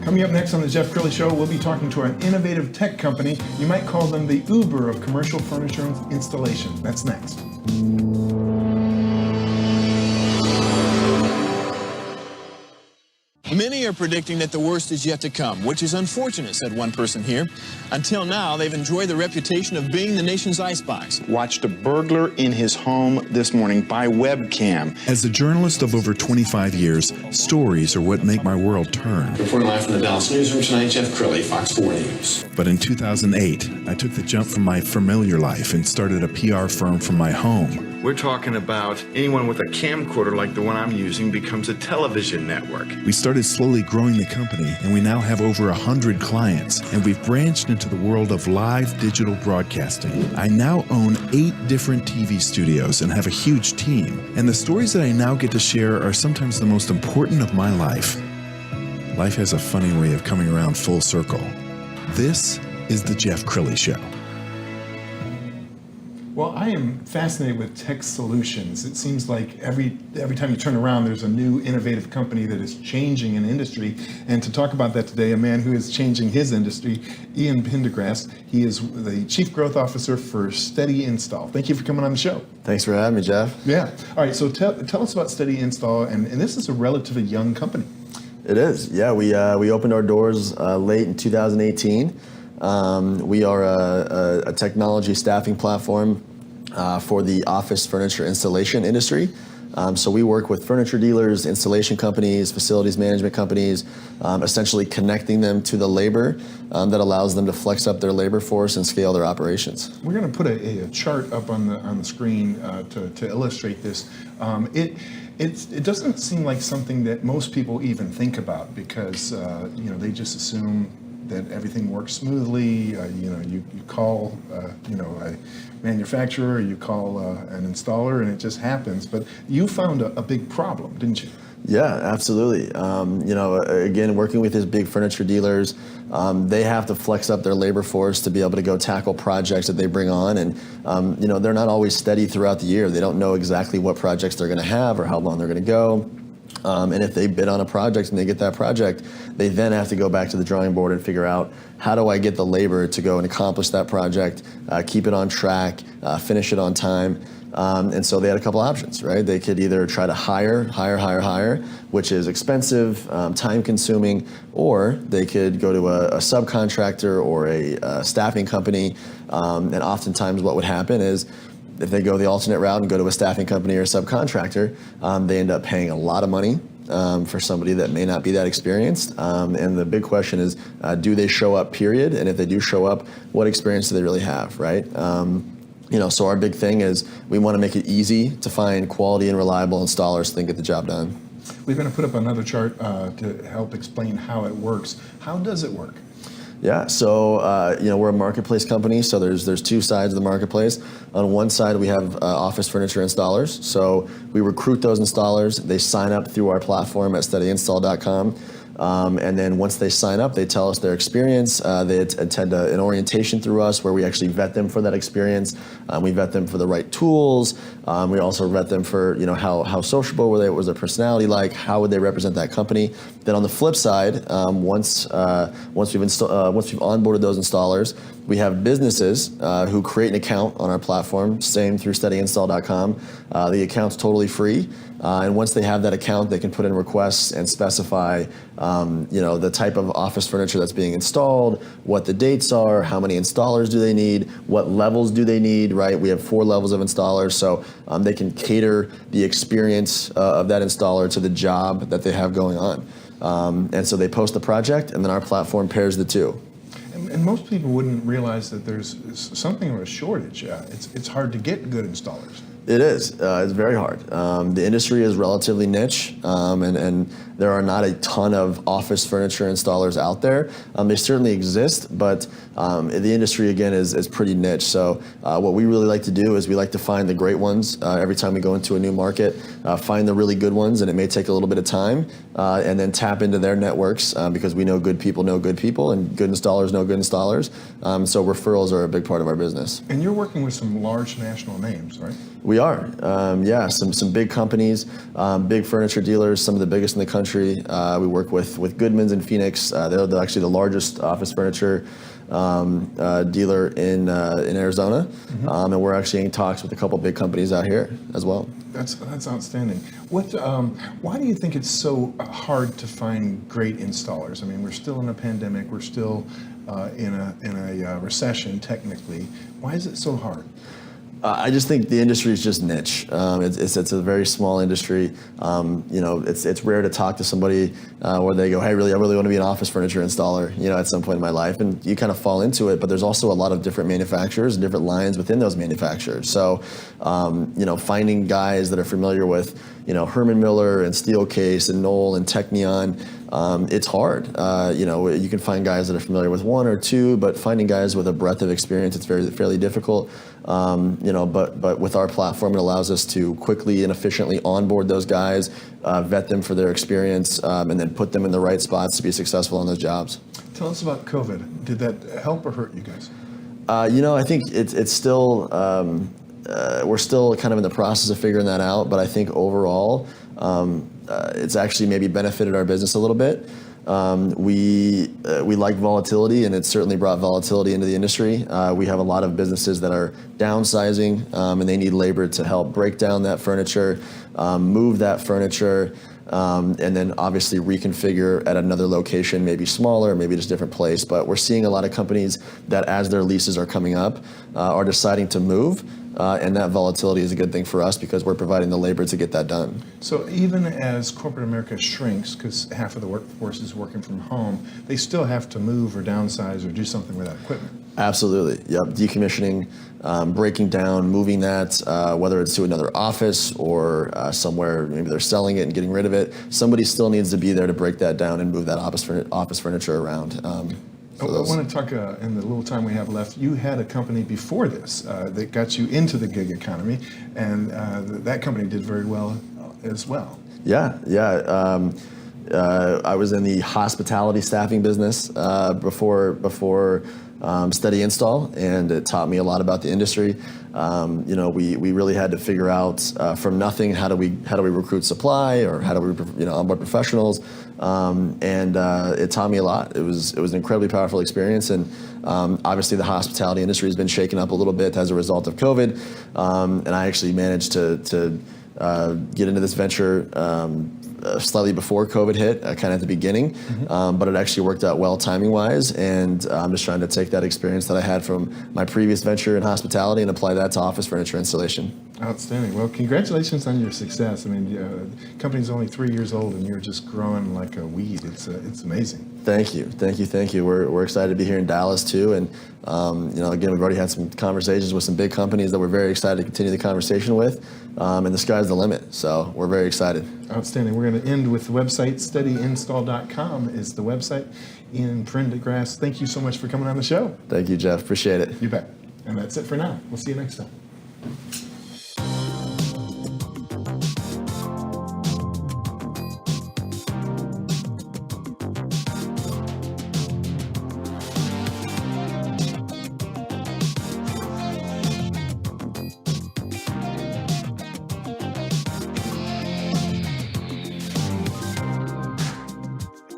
Coming up next on the Jeff Crilley Show, we'll be talking to an innovative tech company. You might call them the Uber of commercial furniture installation. That's next. Many are predicting that the worst is yet to come, which is unfortunate, said one person here. Until now, they've enjoyed the reputation of being the nation's icebox. Watched a burglar in his home this morning by webcam. As a journalist of over 25 years, stories are what make my world turn. Reporting live from the Dallas newsroom tonight, Jeff Crilley, Fox 4 News. But in 2008, I took the jump from my familiar life and started a PR firm from my home. We're talking about anyone with a camcorder like the one I'm using becomes a television network. We started slowly growing the company, and we now have over 100 clients, and we've branched into the world of live digital broadcasting. I now own 8 different TV studios and have a huge team, and the stories that I now get to share are sometimes the most important of my life. Life has a funny way of coming around full circle. This is the Jeff Crilley Show. Well, I am fascinated with tech solutions. It seems like every time you turn around, there's a new innovative company that is changing an industry. And to talk about that today, a man who is changing his industry, Ian Prendergast. He is the Chief Growth Officer for Steady Install. Thank you for coming on the show. Thanks for having me, Jeff. Yeah. All right, so tell us about Steady Install, and this is a relatively young company. It is. Yeah, we opened our doors late in 2018. We are a technology staffing platform for the office furniture installation industry. So we work with furniture dealers, installation companies, facilities management companies, essentially connecting them to the labor that allows them to flex up their labor force and scale their operations. We're going to put a chart up on the screen to illustrate this. It doesn't seem like something that most people even think about because they just assume that everything works smoothly. You call a manufacturer, you call an installer, and it just happens. But you found a big problem, didn't you? Yeah, absolutely. Again, working with these big furniture dealers, they have to flex up their labor force to be able to go tackle projects that they bring on. And, they're not always steady throughout the year. They don't know exactly what projects they're going to have or how long they're going to go. And if they bid on a project and they get that project, they then have to go back to the drawing board and figure out, how do I get the labor to go and accomplish that project, keep it on track, finish it on time. And so they had a couple options, right? They could either try to hire, which is expensive, time consuming, or they could go to a subcontractor or a staffing company. And oftentimes what would happen is, if they go the alternate route and go to a staffing company or a subcontractor, they end up paying a lot of money for somebody that may not be that experienced. And the big question is, do they show up, period? And if they do show up, what experience do they really have, right? So our big thing is we want to make it easy to find quality and reliable installers so they can get the job done. We're going to put up another chart to help explain how it works. How does it work? Yeah, so we're a marketplace company, so there's 2 sides of the marketplace. On one side, we have office furniture installers. So we recruit those installers. They sign up through our platform at steadyinstall.com. And then once they sign up, they tell us their experience. They attend an orientation through us where we actually vet them for that experience. We vet them for the right tools. We also vet them for how sociable were they, what was their personality like, how would they represent that company. Then on the flip side, once we've onboarded those installers, we have businesses who create an account on our platform, same through steadyinstall.com. The account's totally free. And once they have that account, they can put in requests and specify, the type of office furniture that's being installed, what the dates are, how many installers do they need, what levels do they need, right? We have 4 levels of installers, so they can cater the experience of that installer to the job that they have going on. And so they post the project, and then our platform pairs the 2. And most people wouldn't realize that there's something of a shortage. It's hard to get good installers. It is. It's very hard. The industry is relatively niche, and there are not a ton of office furniture installers out there. They certainly exist, but the industry, again, is pretty niche. So what we really like to do is we like to find the great ones every time we go into a new market, find the really good ones, and it may take a little bit of time, and then tap into their networks because we know good people, and good installers know good installers. So referrals are a big part of our business. And you're working with some large national names, right? We are. Some big companies, big furniture dealers, some of the biggest in the country. country. We work with Goodman's in Phoenix. They're actually the largest office furniture dealer in Arizona, and we're actually in talks with a couple big companies out here as well. That's outstanding. Why do you think it's so hard to find great installers? I mean, we're still in a pandemic. We're still in a recession, technically. Why is it so hard? I just think the industry is just niche. It's a very small industry. It's rare to talk to somebody where they go, hey, I really want to be an office furniture installer, at some point in my life. And you kind of fall into it, but there's also a lot of different manufacturers and different lines within those manufacturers. So, finding guys that are familiar with, Herman Miller and Steelcase and Knoll and Technion, it's hard. You can find guys that are familiar with one or two, but finding guys with a breadth of experience, it's fairly difficult. But with our platform, it allows us to quickly and efficiently onboard those guys, vet them for their experience, and then put them in the right spots to be successful on those jobs. Tell us about COVID. Did that help or hurt you guys? I think it's still, we're still kind of in the process of figuring that out, but I think overall, it's actually maybe benefited our business a little bit. We like volatility, and it's certainly brought volatility into the industry. We have a lot of businesses that are downsizing, and they need labor to help break down that furniture, move that furniture, and then obviously reconfigure at another location, maybe smaller, maybe just a different place. But we're seeing a lot of companies that, as their leases are coming up, are deciding to move. And that volatility is a good thing for us because we're providing the labor to get that done. So even as corporate America shrinks, because half of the workforce is working from home, they still have to move or downsize or do something with that equipment. Absolutely. Yep. Decommissioning, breaking down, moving that, whether it's to another office or somewhere, maybe they're selling it and getting rid of it. Somebody still needs to be there to break that down and move that office furniture around. I want to talk, in the little time we have left, you had a company before this that got you into the gig economy, and that company did very well as well. Yeah. I was in the hospitality staffing business before Steady Install, and it taught me a lot about the industry. We really had to figure out from nothing how do we recruit supply, or how do we onboard professionals, and it taught me a lot. It was an incredibly powerful experience, and obviously the hospitality industry has been shaken up a little bit as a result of COVID, and I actually managed to get into this venture slightly before COVID hit, kind of at the beginning, but it actually worked out well timing-wise, and I'm just trying to take that experience that I had from my previous venture in hospitality and apply that to office furniture installation. Outstanding. Well, congratulations on your success. I mean, the company's only 3 years old, and you're just growing like a weed. It's amazing. Thank you. We're excited to be here in Dallas too, and again, we've already had some conversations with some big companies that we're very excited to continue the conversation with, and the sky's the limit. So we're very excited. Outstanding. We're going to end with the website. SteadyInstall.com is the website. Ian Prendergast, thank you so much for coming on the show. Thank you, Jeff. Appreciate it. You bet. And that's it for now. We'll see you next time.